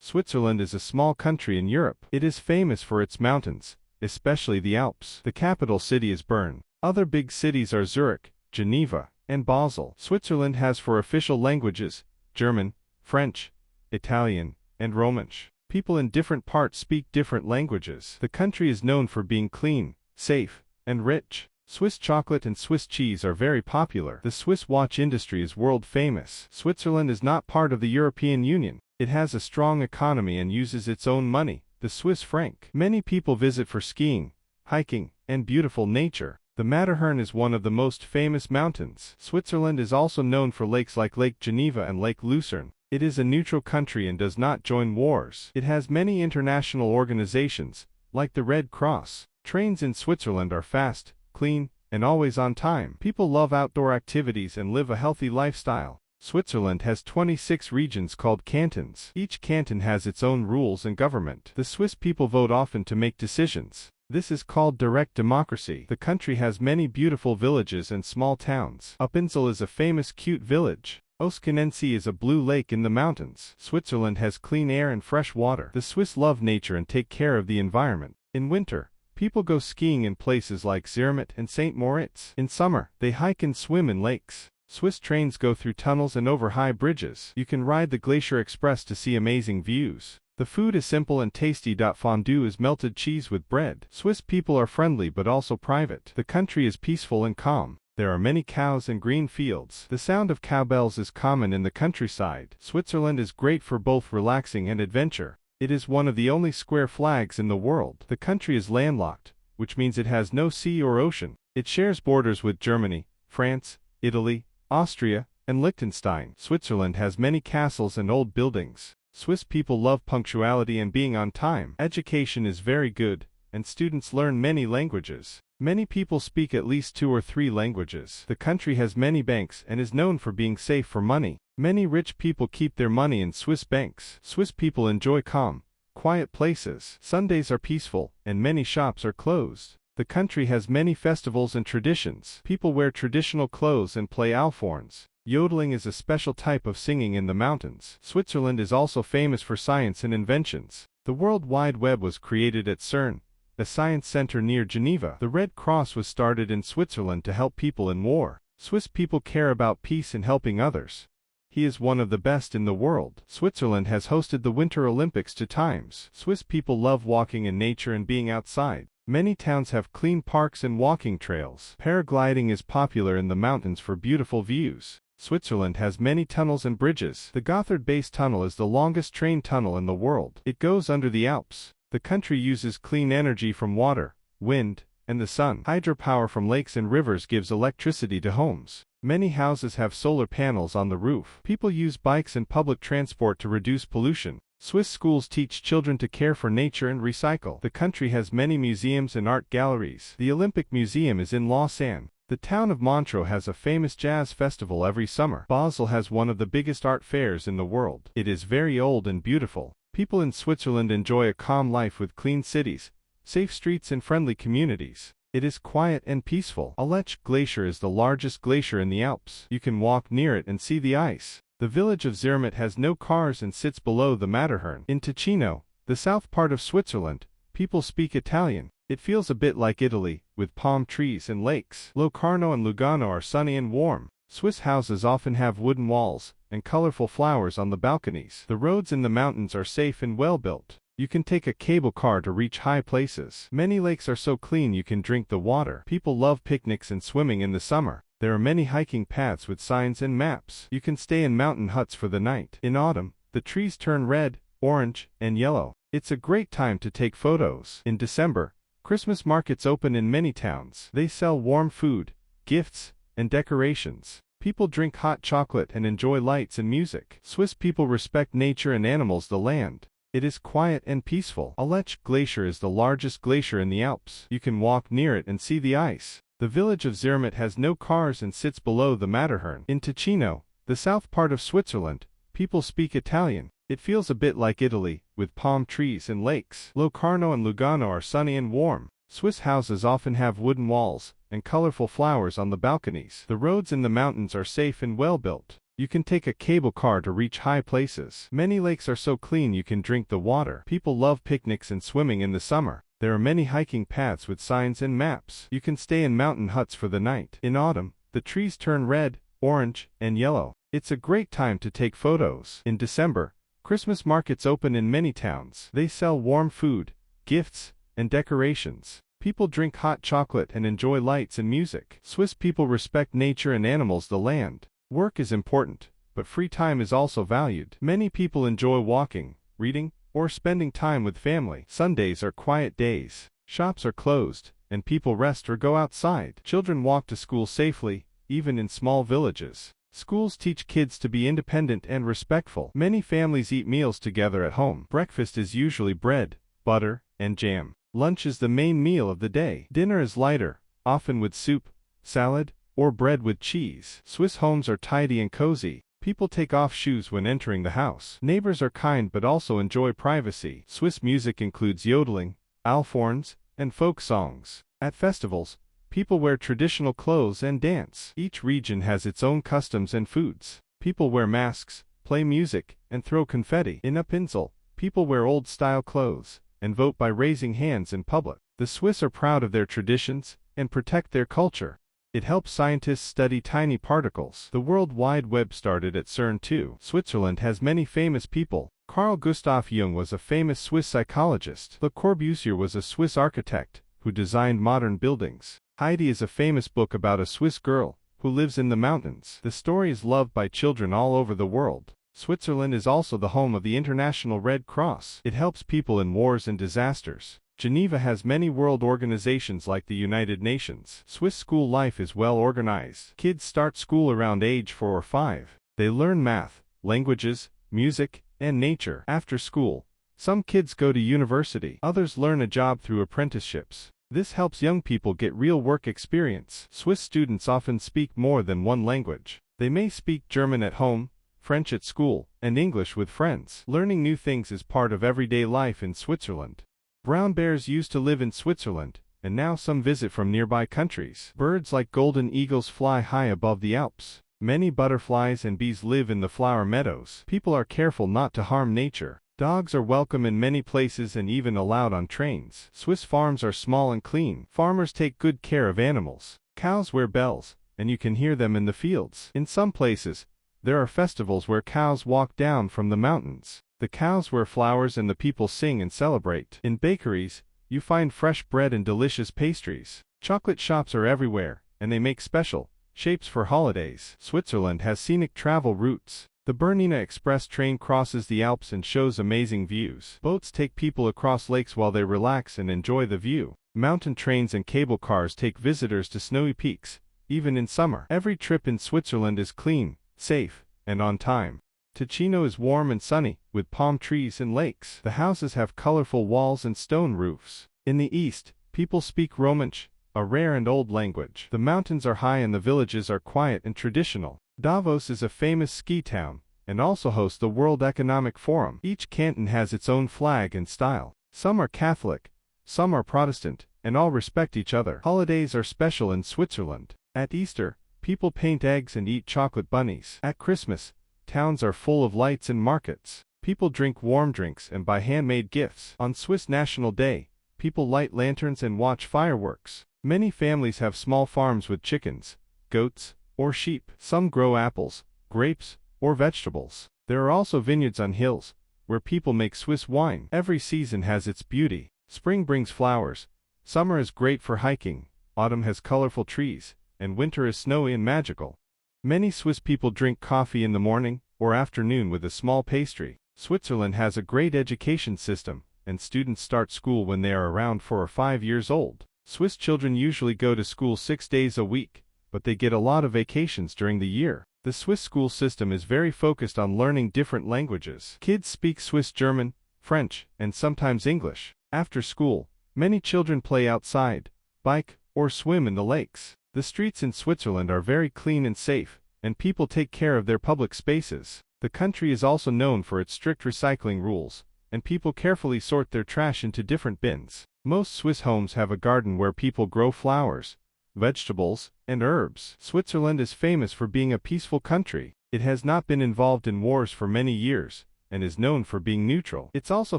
Switzerland is a small country in Europe. It is famous for its mountains, especially the Alps. The capital city is Bern. Other big cities are Zurich, Geneva, and Basel. Switzerland has four official languages: German, French, Italian, and Romansh. People in different parts speak different languages. The country is known for being clean, safe, and rich. Swiss chocolate and Swiss cheese are very popular. The Swiss watch industry is world famous. Switzerland is not part of the European Union. It has a strong economy and uses its own money, the Swiss franc. Many people visit for skiing, hiking, and beautiful nature. The Matterhorn is one of the most famous mountains. Switzerland is also known for lakes like Lake Geneva and Lake Lucerne. It is a neutral country and does not join wars. It has many international organizations, like the Red Cross. Trains in Switzerland are fast, clean, and always on time. People love outdoor activities and live a healthy lifestyle. Switzerland has 26 regions called cantons. Each canton has its own rules and government. The Swiss people vote often to make decisions. This is called direct democracy. The country has many beautiful villages and small towns. Uppinsel is a famous cute village. Oskenensee is a blue lake in the mountains. Switzerland has clean air and fresh water. The Swiss love nature and take care of the environment. In winter, people go skiing in places like Zermatt and St. Moritz. In summer, they hike and swim in lakes. Swiss trains go through tunnels and over high bridges. You can ride the Glacier Express to see amazing views. The food is simple and tasty. Fondue is melted cheese with bread. Swiss people are friendly but also private. The country is peaceful and calm. There are many cows and green fields. The sound of cowbells is common in the countryside. Switzerland is great for both relaxing and adventure. It is one of the only square flags in the world. The country is landlocked, which means it has no sea or ocean. It shares borders with Germany, France, Italy, Austria, and Liechtenstein. Switzerland has many castles and old buildings. Swiss people love punctuality and being on time. Education is very good, and students learn many languages. Many people speak at least 2 or 3 languages. The country has many banks and is known for being safe for money. Many rich people keep their money in Swiss banks. Swiss people enjoy calm, quiet places. Sundays are peaceful, and many shops are closed. The country has many festivals and traditions. People wear traditional clothes and play alphorns. Yodeling is a special type of singing in the mountains. Switzerland is also famous for science and inventions. The World Wide Web was created at CERN, a science center near Geneva. The Red Cross was started in Switzerland to help people in war. Swiss people care about peace and helping others. He is one of the best in the world. Switzerland has hosted the Winter Olympics 2 times. Swiss people love walking in nature and being outside. Many towns have clean parks and walking trails. Paragliding is popular in the mountains for beautiful views. Switzerland has many tunnels and bridges. The Gotthard Base Tunnel is the longest train tunnel in the world. It goes under the Alps. The country uses clean energy from water, wind, and the sun. Hydropower from lakes and rivers gives electricity to homes. Many houses have solar panels on the roof. People use bikes and public transport to reduce pollution. Swiss schools teach children to care for nature and recycle. The country has many museums and art galleries. The Olympic Museum is in Lausanne. The town of Montreux has a famous jazz festival every summer. Basel has one of the biggest art fairs in the world. It is very old and beautiful. People in Switzerland enjoy a calm life with clean cities, safe streets and friendly communities. It is quiet and peaceful. Aletsch Glacier is the largest glacier in the Alps. You can walk near it and see the ice. The village of Zermatt has no cars and sits below the Matterhorn. In Ticino, the south part of Switzerland, people speak Italian. It feels a bit like Italy, with palm trees and lakes. Locarno and Lugano are sunny and warm. Swiss houses often have wooden walls and colorful flowers on the balconies. The roads in the mountains are safe and well built. You can take a cable car to reach high places. Many lakes are so clean you can drink the water. People love picnics and swimming in the summer. There are many hiking paths with signs and maps. You can stay in mountain huts for the night. In autumn, the trees turn red, orange, and yellow. It's a great time to take photos. In December, Christmas markets open in many towns. They sell warm food, gifts, and decorations. People drink hot chocolate and enjoy lights and music. Swiss people respect nature and animals. The land. It is quiet and peaceful. Aletsch Glacier is the largest glacier in the Alps. You can walk near it and see the ice. The village of Zermatt has no cars and sits below the Matterhorn. In Ticino, the south part of Switzerland, people speak Italian. It feels a bit like Italy, with palm trees and lakes. Locarno and Lugano are sunny and warm. Swiss houses often have wooden walls and colorful flowers on the balconies. The roads in the mountains are safe and well built. You can take a cable car to reach high places. Many lakes are so clean you can drink the water. People love picnics and swimming in the summer. There are many hiking paths with signs and maps. You can stay in mountain huts for the night. In autumn, the trees turn red, orange, and yellow. It's a great time to take photos. In December, Christmas markets open in many towns. They sell warm food, gifts, and decorations. People drink hot chocolate and enjoy lights and music. Swiss people respect nature and animals, the land. Work is important, but free time is also valued. Many people enjoy walking, reading, or spending time with family. Sundays are quiet days. Shops are closed, and people rest or go outside. Children walk to school safely, even in small villages. Schools teach kids to be independent and respectful. Many families eat meals together at home. Breakfast is usually bread, butter, and jam. Lunch is the main meal of the day. Dinner is lighter, often with soup, salad, or bread with cheese. Swiss homes are tidy and cozy. People take off shoes when entering the house. Neighbors are kind but also enjoy privacy. Swiss music includes yodeling, alphorns, and folk songs. At festivals, people wear traditional clothes and dance. Each region has its own customs and foods. People wear masks, play music, and throw confetti. In Appenzell, people wear old-style clothes and vote by raising hands in public. The Swiss are proud of their traditions and protect their culture. It helps scientists study tiny particles. The World Wide Web started at CERN too. Switzerland has many famous people. Carl Gustav Jung was a famous Swiss psychologist. Le Corbusier was a Swiss architect who designed modern buildings. Heidi is a famous book about a Swiss girl who lives in the mountains. The story is loved by children all over the world. Switzerland is also the home of the International Red Cross. It helps people in wars and disasters. Geneva has many world organizations like the United Nations. Swiss school life is well organized. Kids start school around age 4 or 5. They learn math, languages, music, and nature. After school, some kids go to university. Others learn a job through apprenticeships. This helps young people get real work experience. Swiss students often speak more than one language. They may speak German at home, French at school, and English with friends. Learning new things is part of everyday life in Switzerland. Brown bears used to live in Switzerland, and now some visit from nearby countries. Birds like golden eagles fly high above the Alps. Many butterflies and bees live in the flower meadows. People are careful not to harm nature. Dogs are welcome in many places and even allowed on trains. Swiss farms are small and clean. Farmers take good care of animals. Cows wear bells, and you can hear them in the fields. In some places, there are festivals where cows walk down from the mountains. The cows wear flowers and the people sing and celebrate. In bakeries, you find fresh bread and delicious pastries. Chocolate shops are everywhere, and they make special shapes for holidays. Switzerland has scenic travel routes. The Bernina Express train crosses the Alps and shows amazing views. Boats take people across lakes while they relax and enjoy the view. Mountain trains and cable cars take visitors to snowy peaks, even in summer. Every trip in Switzerland is clean, safe, and on time. Ticino is warm and sunny, with palm trees and lakes. The houses have colorful walls and stone roofs. In the east, people speak Romansh, a rare and old language. The mountains are high and the villages are quiet and traditional. Davos is a famous ski town, and also hosts the World Economic Forum. Each canton has its own flag and style. Some are Catholic, some are Protestant, and all respect each other. Holidays are special in Switzerland. At Easter, people paint eggs and eat chocolate bunnies. At Christmas, towns are full of lights and markets. People drink warm drinks and buy handmade gifts. On Swiss National Day, people light lanterns and watch fireworks. Many families have small farms with chickens, goats, or sheep. Some grow apples, grapes, or vegetables. There are also vineyards on hills, where people make Swiss wine. Every season has its beauty. Spring brings flowers. Summer is great for hiking. Autumn has colorful trees, and winter is snowy and magical. Many Swiss people drink coffee in the morning or afternoon with a small pastry. Switzerland has a great education system, and students start school when they are around 4 or 5 years old. Swiss children usually go to school 6 days a week, but they get a lot of vacations during the year. The Swiss school system is very focused on learning different languages. Kids speak Swiss German, French, and sometimes English. After school, many children play outside, bike, or swim in the lakes. The streets in Switzerland are very clean and safe, and people take care of their public spaces. The country is also known for its strict recycling rules, and people carefully sort their trash into different bins. Most Swiss homes have a garden where people grow flowers, vegetables, and herbs. Switzerland is famous for being a peaceful country. It has not been involved in wars for many years, and is known for being neutral. It's also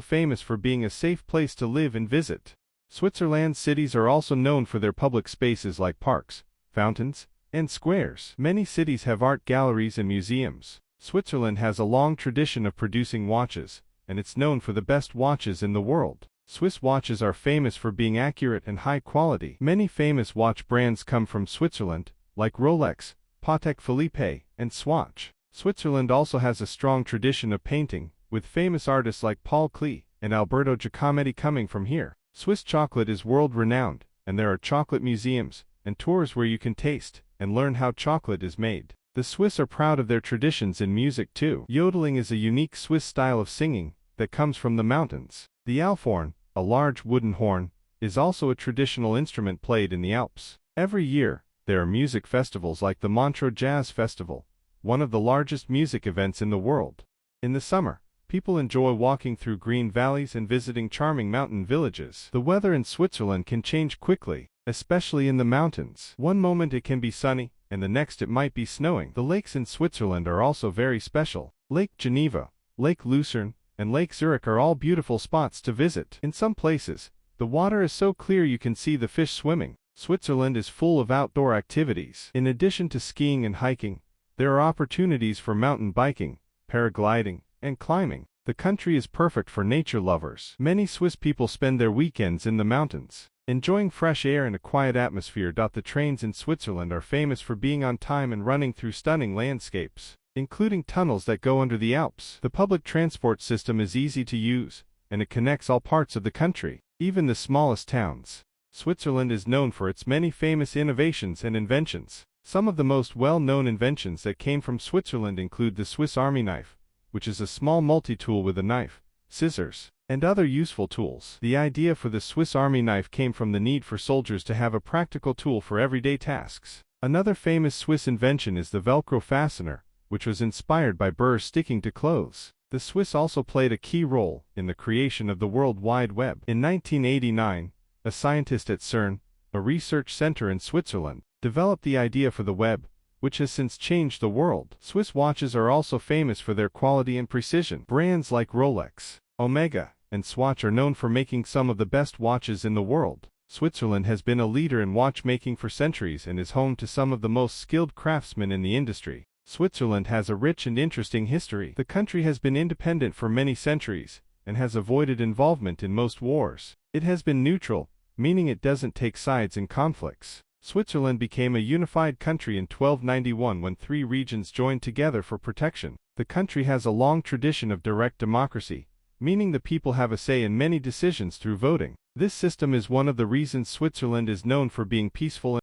famous for being a safe place to live and visit. Switzerland's cities are also known for their public spaces like parks, fountains, and squares. Many cities have art galleries and museums. Switzerland has a long tradition of producing watches, and it's known for the best watches in the world. Swiss watches are famous for being accurate and high quality. Many famous watch brands come from Switzerland, like Rolex, Patek Philippe, and Swatch. Switzerland also has a strong tradition of painting, with famous artists like Paul Klee and Alberto Giacometti coming from here. Swiss chocolate is world-renowned, and there are chocolate museums and tours where you can taste and learn how chocolate is made. The Swiss are proud of their traditions in music too. Yodeling is a unique Swiss style of singing that comes from the mountains. The Alphorn, a large wooden horn, is also a traditional instrument played in the Alps. Every year, there are music festivals like the Montreux Jazz Festival, one of the largest music events in the world. In the summer, people enjoy walking through green valleys and visiting charming mountain villages. The weather in Switzerland can change quickly, especially in the mountains. One moment it can be sunny, and the next it might be snowing. The lakes in Switzerland are also very special. Lake Geneva, Lake Lucerne, and Lake Zurich are all beautiful spots to visit. In some places, the water is so clear you can see the fish swimming. Switzerland is full of outdoor activities. In addition to skiing and hiking, there are opportunities for mountain biking, paragliding, and climbing. The country is perfect for nature lovers. Many Swiss people spend their weekends in the mountains, enjoying fresh air and a quiet atmosphere. The trains in Switzerland are famous for being on time and running through stunning landscapes, including tunnels that go under the Alps. The public transport system is easy to use, and it connects all parts of the country, even the smallest towns. Switzerland is known for its many famous innovations and inventions. Some of the most well-known inventions that came from Switzerland include the Swiss Army knife, which is a small multi-tool with a knife, scissors, and other useful tools. The idea for the Swiss Army knife came from the need for soldiers to have a practical tool for everyday tasks. Another famous Swiss invention is the Velcro fastener, which was inspired by burrs sticking to clothes. The Swiss also played a key role in the creation of the World Wide Web. In 1989, a scientist at CERN, a research center in Switzerland, developed the idea for the web, which has since changed the world. Swiss watches are also famous for their quality and precision. Brands like Rolex, Omega, and Swatch are known for making some of the best watches in the world. Switzerland has been a leader in watchmaking for centuries and is home to some of the most skilled craftsmen in the industry. Switzerland has a rich and interesting history. The country has been independent for many centuries and has avoided involvement in most wars. It has been neutral, meaning it doesn't take sides in conflicts. Switzerland became a unified country in 1291 when 3 regions joined together for protection. The country has a long tradition of direct democracy, meaning the people have a say in many decisions through voting. This system is one of the reasons Switzerland is known for being peaceful and